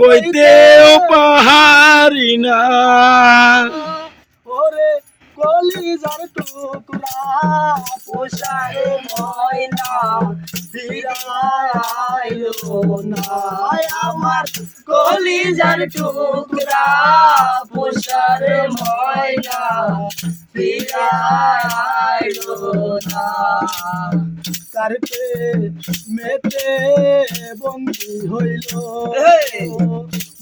কইতেও পাহাড়ি না। ওরে কলিজার টুকরা পোষারে ময়না ফিরাইলো না আমার কলিজার টুকরা পোষারে ময়না ফিরাইলো না। কারপে মেতে বন্দি হইল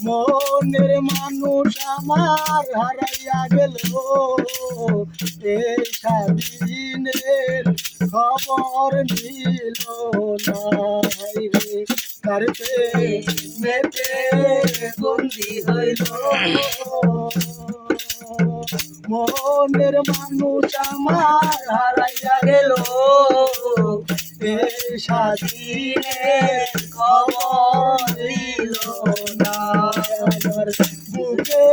মনের মানুষ আমার হারাইয়া গেল এই স্বাধীনের খবর নিল না রে। কারপে মেতে বন্দি হইল মনের মানুষ আমার হারাইয়া গেল এই স্বাধীনের খবর দিল না। আমার বুকে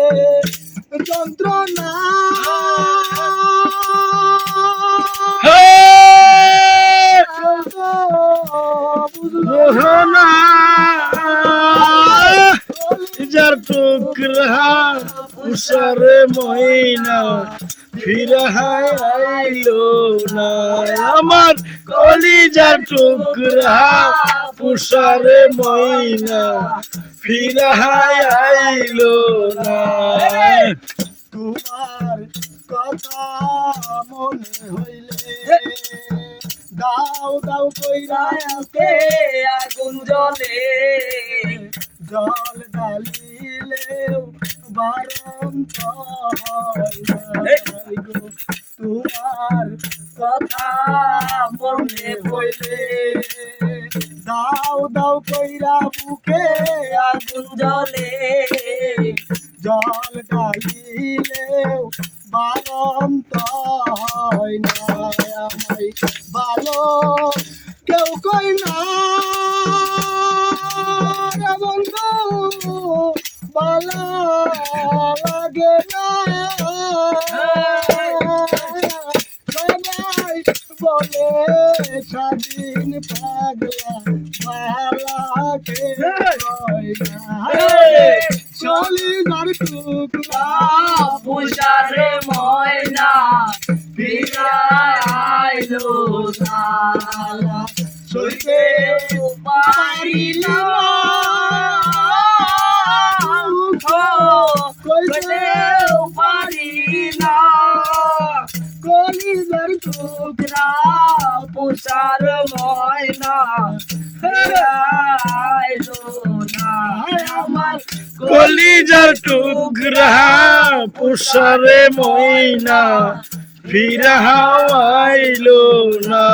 যন্ত্রণা যার টুকরা উষারে ময়না ফিরায় আইলো না আমার কলিজার টুকরা উষারে ময়না ফিরায় আইলো না। তোমার কথা মনে হইলে দাও দাও কইরা কে আগুন জ্বলে জল ঢালিলেও বারন্ত হয় গো। তোমার কথা মনে হইলে দাও দাও কইরা বুকে আগুন জ্বলে জল ঢালিলেও বারন্ত হয় না। আমায় ভালো কেউ কই না রে বন্ধু ভালো লাগে না। সবাই বলে স্বাধীন পাগলা ভালাকে কয় না। কলিজার টুকরা পোষারে ময়না ফিরাইলো না সইতে পারিলাম কইতেও পারি না। কলিজার টুকরা পোষার ময়না ফিরাইলো না আমার কলিজার টুকরা উষারে ময়না ফিরায় আইলো না।